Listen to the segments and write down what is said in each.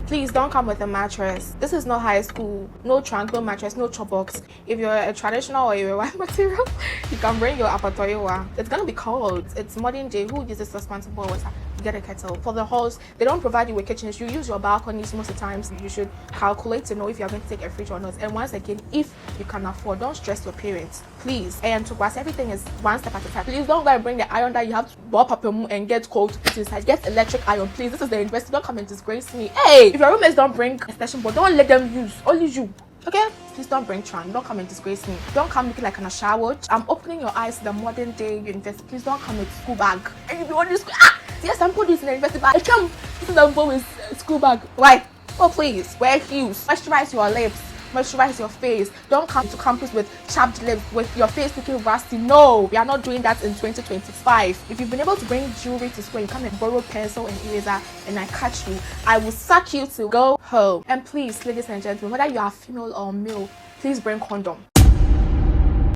Please don't come with a mattress. This is not high school. No trunk, no mattress, no chop box. If you're a traditional or you're a white material, you can bring your apatoyowa. It's gonna be cold. It's modern day. Who uses suspense to boil water? Get a kettle. For the halls, they don't provide you with kitchens. You use your balconies most of the times. You should calculate to know if you're going to take a fridge or not. And once again, if you can afford, don't stress your parents, please. And to pass, everything is one step at a time. Please don't go and bring the iron that you have to boil up and get cold to put inside. Get electric iron, please. This is the university. Don't come and disgrace me. Hey, if your roommates don't bring extension board, don't let them use. Only you. Okay? Please don't bring trunk. Don't come and disgrace me. Don't come looking like an shower. I'm opening your eyes to the modern day university. Please don't come with school bag. And if you want this, yes, I'm putting this in the university bag. This is the phone with school bag. Why? Oh, please. Wear heels. Moisturize your lips. Moisturize your face. Don't come to campus with chapped lips, with your face looking rusty. No, we are not doing that in 2025. If you've been able to bring jewelry to school, you come and borrow pencil and eraser, and I catch you, I will sack you to go home. And please, ladies and gentlemen, whether you are female or male, please bring condom.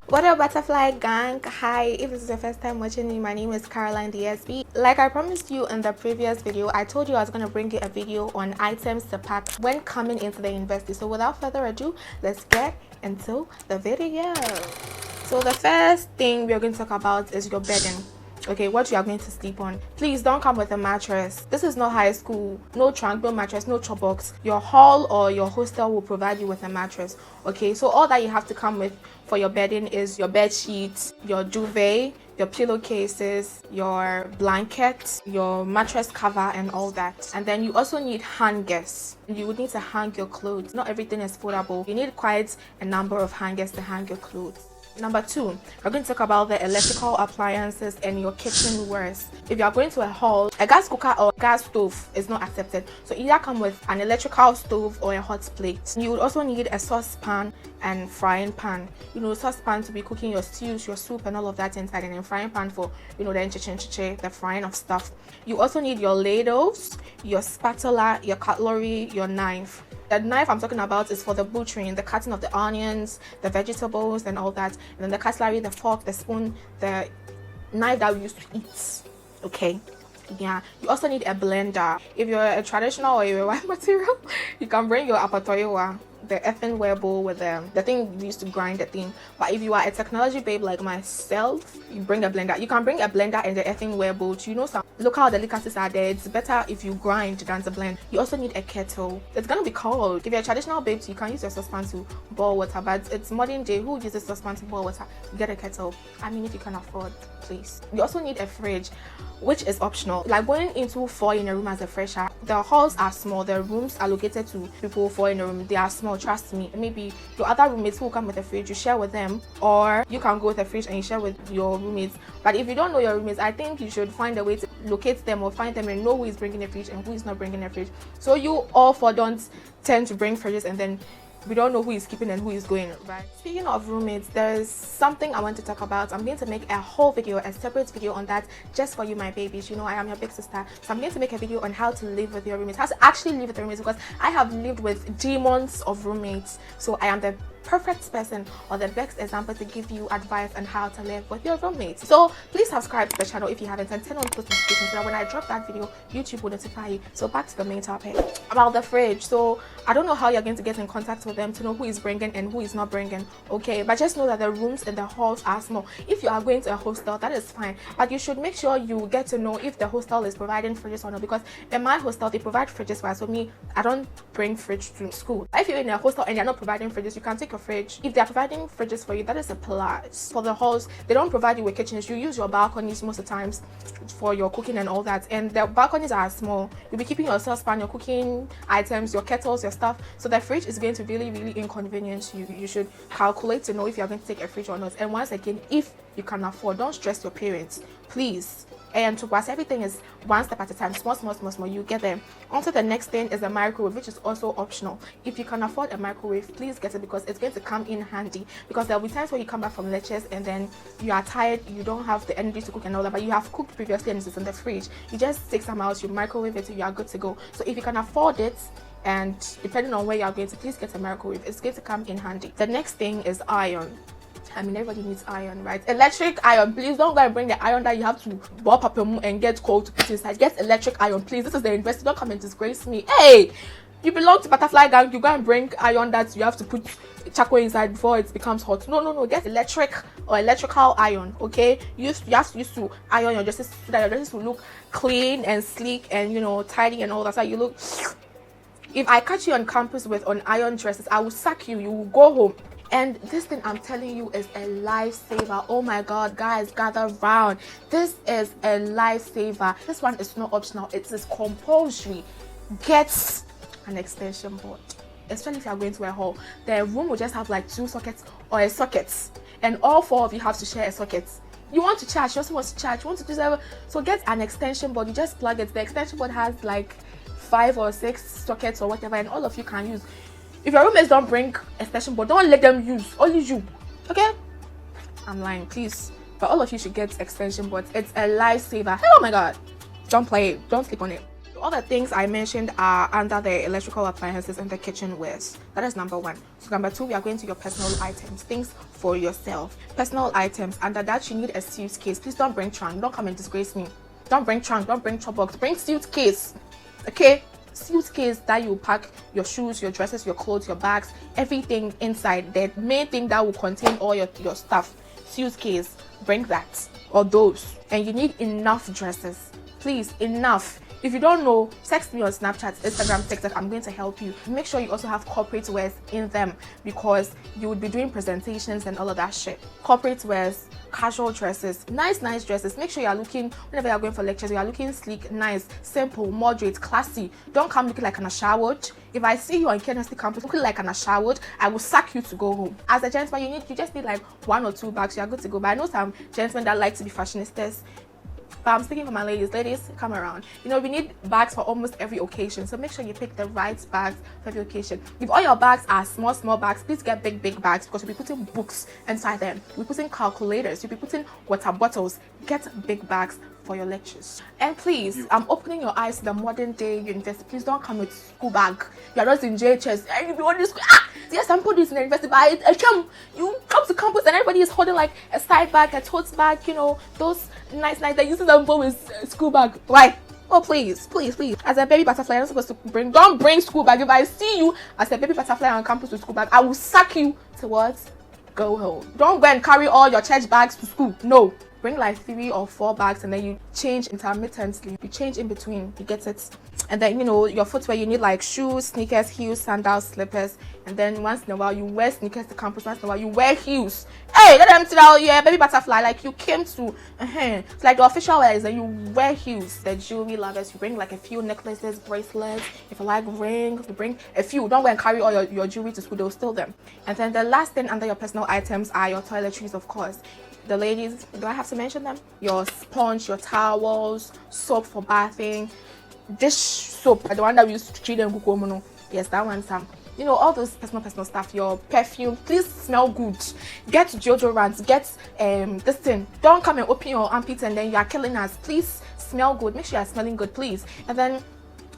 What up, butterfly gang? Hi, if this is your first time watching me, my name is Caroline DSB. Like I promised you in the previous video, I told you I was going to bring you a video on items to pack when coming into the university. So without further ado, let's get into the video. So the first thing we're going to talk about is your bedding. Okay, what you are going to sleep on. Please don't come with a mattress. This is not high school. No trunk, no mattress, no chop box. Your hall or your hostel will provide you with a mattress. Okay, so all that you have to come with for your bedding is your bed sheets, your duvet, your pillowcases, your blankets, your mattress cover, and all that. And then you also need hangers. You would need to hang your clothes. Not everything is foldable. You need quite a number of hangers to hang your clothes. Number 2, we're going to talk about the electrical appliances and your kitchenwares. If you are going to a hall, a gas cooker or gas stove is not accepted. So either come with an electrical stove or a hot plate. You would also need a saucepan and frying pan. You know, saucepan to be cooking your stews, your soup, and all of that inside, and then frying pan for, you know, the frying of stuff. You also need your ladles, your spatula, your cutlery, your knife. The knife I'm talking about is for the butchering, the cutting of the onions, the vegetables, and all that. And then the cutlery, the fork, the spoon, the knife that we use to eat. Okay. Yeah. You also need a blender. If you're a traditional or you're a white material, you can bring your apatoyowa, the earthenware bowl with the thing you used to grind the thing. But if you are a technology babe like myself, you bring a blender. You can bring a blender and the earthenware bowl. You know, some local delicacies are there. It's better if you grind than to blend. You also need a kettle. It's gonna be cold. If you're a traditional babe, you can use your saucepan to boil water, but it's modern day. Who uses saucepan to boil water? Get a kettle. I mean, if you can afford, please. You also need a fridge, which is optional. Like going into 4 in a room as a fresher, the halls are small. The rooms allocated to people 4 in a room, they are small. Trust me. Maybe your other roommates who come with a fridge, you share with them, or you can go with a fridge and you share with your roommates. But if you don't know your roommates, I think you should find a way to locate them or find them and know who is bringing a fridge and who is not bringing a fridge. So you all 4 don't tend to bring fridges and then we don't know who is keeping and who is going, right? Speaking of roommates, there's something I want to talk about. I'm going to make a whole video, a separate video on that just for you, my babies. You know, I am your big sister. So I'm going to make a video on how to live with your roommates, how to actually live with your roommates, because I have lived with demons of roommates. So I am the perfect person or the best example to give you advice on how to live with your roommates. So please subscribe to the channel if you haven't and turn on post notifications so that when I drop that video, YouTube will notify you. So back to the main topic about the fridge. So I don't know how you're going to get in contact with them to know who is bringing and who is not bringing, okay? But just know that the rooms in the halls are small. If you are going to a hostel, that is fine, but you should make sure you get to know if the hostel is providing fridges or not, because in my hostel they provide fridges for us. So me, I don't bring fridge to school. If you're in a hostel and they're not providing fridges, you can take your fridge. If they're providing fridges for you, that is a plus. For the halls, they don't provide you with kitchens. You use your balconies most of the times for your cooking and all that, and the balconies are small. You'll be keeping your saucepan, your cooking items, your kettles, your stuff. So the fridge is going to really inconvenience you. You should calculate to know if you're going to take a fridge or not. And once again, if you can afford, don't stress your parents, please. And to pass, everything is one step at a time, small, you get there. Also, the next thing is a microwave, which is also optional. If you can afford a microwave, please get it, because it's going to come in handy. Because there'll be times where you come back from lectures and then you are tired, you don't have the energy to cook and all that, but you have cooked previously and it's in the fridge. You just take some out, you microwave it, you are good to go. So if you can afford it, and depending on where you are going to, please get a microwave. It's going to come in handy. The next thing is iron. I mean, everybody needs iron, right? Electric iron. Please don't go and bring the iron that you have to boil up and get cold to put inside. Get electric iron, please. This is the university. Don't come and disgrace me. Hey, You belong to butterfly gang, you go and bring iron that you have to put charcoal inside before it becomes hot. No, get electric or electrical iron, okay? You have to use to iron your dresses so that your dresses will look clean and sleek and, you know, tidy and all that, so you look. If I catch you on campus with on iron dresses, I will sack you. You will go home. And this thing I'm telling you is a lifesaver. Oh my god, guys, gather round. This is a lifesaver. This one is not optional, it is compulsory. Get an extension board, especially if you are going to a hall. The room will just have like 2 sockets or a socket, and all 4 of you have to share a socket. You want to charge, you also want to charge, you want to do that. So get an extension board. You just plug it. The extension board has like 5 or 6 sockets or whatever, and all of you can use. If your roommates don't bring extension board, don't let them use, only you, okay? I'm lying, please, but all of you should get extension boards. It's a lifesaver. Oh my god, don't play it, don't sleep on it. All the things I mentioned are under the electrical appliances and the kitchenwares. That is number 1. So number 2, we are going to your personal items, things for yourself. Personal items, under that you need a suitcase. Please don't bring trunk, don't come and disgrace me. Don't bring trunk, don't bring chop box, bring suitcase, okay? Suitcase that you pack your shoes, your dresses, your clothes, your bags, everything inside. The main thing that will contain all your stuff. Suitcase, bring that or those. And you need enough dresses, please, enough. If you don't know, text me on Snapchat, Instagram, TikTok. I'm going to help you. Make sure you also have corporate wears in them, because you would be doing presentations and all of that shit. Corporate wears, casual dresses, nice dresses. Make sure you are looking, whenever you are going for lectures, you are looking sleek, nice, simple, moderate, classy. Don't come looking like an ashaward. If I see you on Kennedy campus looking like an ashaward, I will sack you to go home. As a gentleman, you just need like 1 or 2 bags. You are good to go. But I know some gentlemen that like to be fashionistas. But I'm speaking for my ladies. Ladies, come around. You know, we need bags for almost every occasion. So make sure you pick the right bags for every occasion. If all your bags are small bags, please get big bags, because you'll be putting books inside them. You'll be putting calculators. You'll be putting water bottles. Get big bags for your lectures. And please, I'm opening your eyes to the modern day university. Please don't come with school bag. You're just in JHS. And you be on this. Yes, I'm putting this in the university, but you come to campus and everybody is holding like a side bag, a tote bag, you know, those nice, they use them for with school bag. Why? Oh, please. As a baby butterfly, I'm supposed to don't bring school bag. If I see you as a baby butterfly on campus with school bag, I will sack you to what? Go home. Don't go and carry all your church bags to school. No. Bring like 3 or 4 bags, and then you change intermittently. You change in between. You get it? And then, you know, your footwear, you need like shoes, sneakers, heels, sandals, slippers. And then once in a while, you wear sneakers to campus. Once in a while, you wear heels. Hey, let them tell you, yeah, baby butterfly, like you came to, it's like the official wear is that you wear heels. The jewelry lovers, you bring like a few necklaces, bracelets. If you like rings, you bring a few. Don't go and carry all your jewelry to school. They'll steal them. And then the last thing under your personal items are your toiletries, of course. The ladies, do I have to mention them? Your sponge, your towels, soap for bathing, dish soap, the one that we used to treat them kukomono. Yes, that one, Sam. You know, all those personal stuff. Your perfume, please smell good. Get deodorant, get this thing. Don't come and open your armpits and then you are killing us. Please smell good. Make sure you are smelling good, please. And then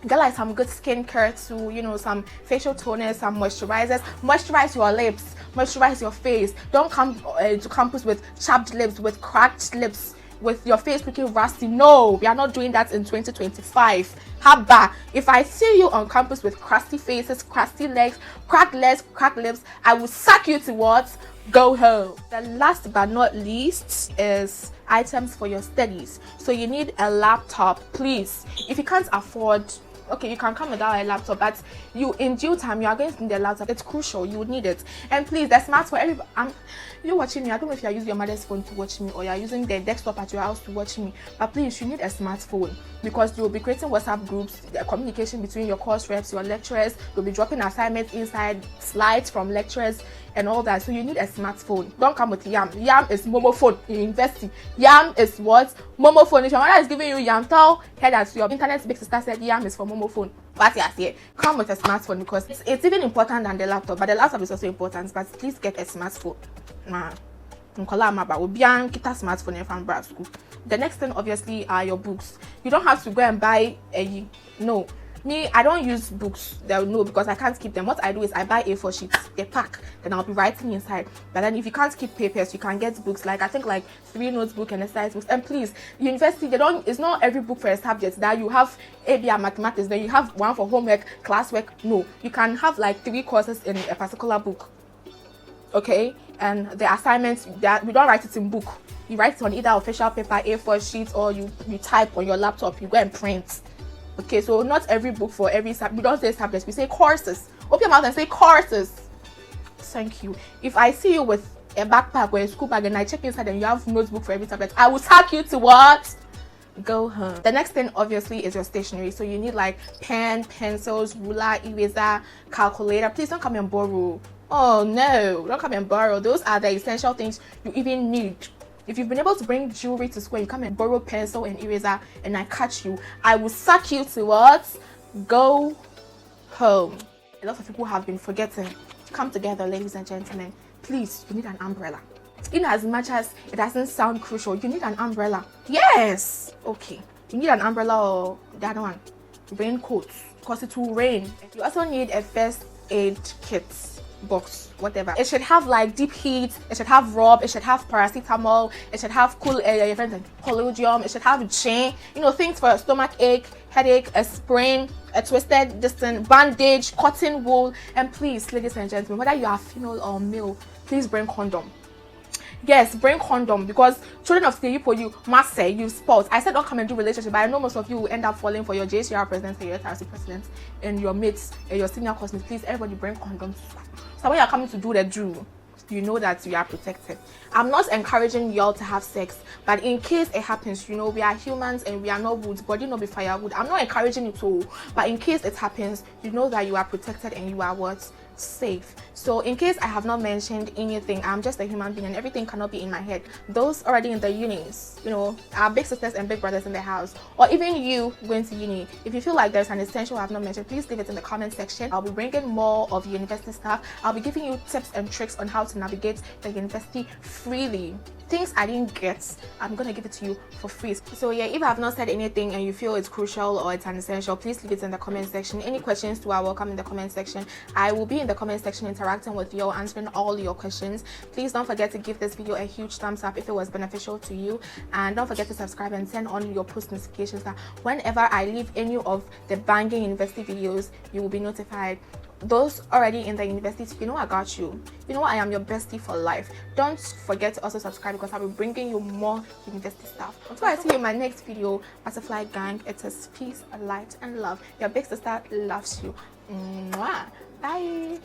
get like some good skincare too, you know, some facial toners, some moisturizers. Moisturize your lips, moisturize your face. Don't come to campus with chapped lips, with cracked lips, with your face looking rusty. No, we are not doing that in 2025. Haba, if I see you on campus with crusty faces, crusty legs, cracked lips, I will sack you to what? Go home. The last but not least is items for your studies. So you need a laptop, please. If you can't afford, okay, you can come without a laptop, but you in due time you are going to need a laptop. It's crucial, you would need it. And please, the smartphone, everybody, you're watching me, I don't know if you're using your mother's phone to watch me or you're using the desktop at your house to watch me, but please, you need a smartphone, because you'll be creating WhatsApp groups, the communication between your course reps, your lecturers. You'll be dropping assignments inside, slides from lecturers and all that. So you need a smartphone. Don't come with yam. Yam is momo phone in university. Yam is what? Momo phone. If your mother is giving you yam, tell her that your internet big sister said yam is for momo phone. But yes, yeah, come with a smartphone, because it's even important than the laptop, but the laptop is also important. But please get a smartphone. The next thing obviously are your books. You don't have to go and buy no. Me, I don't use books. No, because I can't keep them. What I do is I buy A4 sheets, they pack, then I'll be writing inside. But then if you can't keep papers, you can get books. Like I think like 3 notebook and exercise books. And please, university, it's not every book for a subject that you have AB and mathematics, then you have one for homework, classwork. No, you can have like 3 courses in a particular book. Okay, and the assignments that we don't write it in book. You write it on either official paper, A4 sheet, or you type on your laptop. You go and print. Okay, so not every book for every subject. We don't say subjects, we say courses. Open your mouth and say courses. Thank you. If I see you with a backpack or a school bag and I check inside and you have notebook for every subject, I will take you to what? Go home. The next thing obviously is your stationery. So you need like pen, pencils, ruler, eraser, calculator. Please don't come and borrow. Oh no, don't come and borrow. Those are the essential things you even need. If you've been able to bring jewelry to school, you come and borrow pencil and eraser and I catch you, I will suck you to what? Go home. A lot of people have been forgetting. Come together, ladies and gentlemen. Please, you need an umbrella. In as much as it doesn't sound crucial, you need an umbrella. Yes! Okay. You need an umbrella or the other one. Raincoat, because it will rain. You also need a first aid kit box, whatever. It should have like deep heat, it should have rub, it should have paracetamol, it should have cool collodium, it should have gin, things for a stomach ache, headache, a sprain, a twisted distance, bandage, cotton wool. And please, ladies and gentlemen, whether you are female or male, please bring condom. Yes, bring condom, because children of today, you must say you spouse. I said don't come and do relationship, but I know most of you will end up falling for your JCR president and your TRC president and your mates and your senior classmates. Please, everybody bring condoms. So when you're coming to do the do, you know that you are protected. I'm not encouraging y'all to have sex, but in case it happens, we are humans and we are not wood, body not be firewood. I'm not encouraging it to, but in case it happens, you know that you are protected and you are what? Safe. So in case I have not mentioned anything, I'm just a human being and everything cannot be in my head. Those already in the unis, our big sisters and big brothers in the house, or even you going to uni, if you feel like there's an essential I have not mentioned, please leave it in the comment section. I'll be bringing more of university stuff. I'll be giving you tips and tricks on how to navigate the university freely. Things I didn't get, I'm gonna give it to you for free. So yeah, if I have not said anything and you feel it's crucial or it's an essential, please leave it in the comment section. Any questions too are welcome in the comment section. I will be in the comment section interacting with you, answering all your questions. Please don't forget to give this video a huge thumbs up if it was beneficial to you, and don't forget to subscribe and turn on your post notifications that whenever I leave any of the banging university videos, you will be notified. Those already in the university, I got you. I am your bestie for life. Don't forget to also subscribe, because I'll be bringing you more university stuff. Until I see you in my next video, Butterfly Gang, it is peace, light, and love. Your big sister loves you. Mwah. Bye.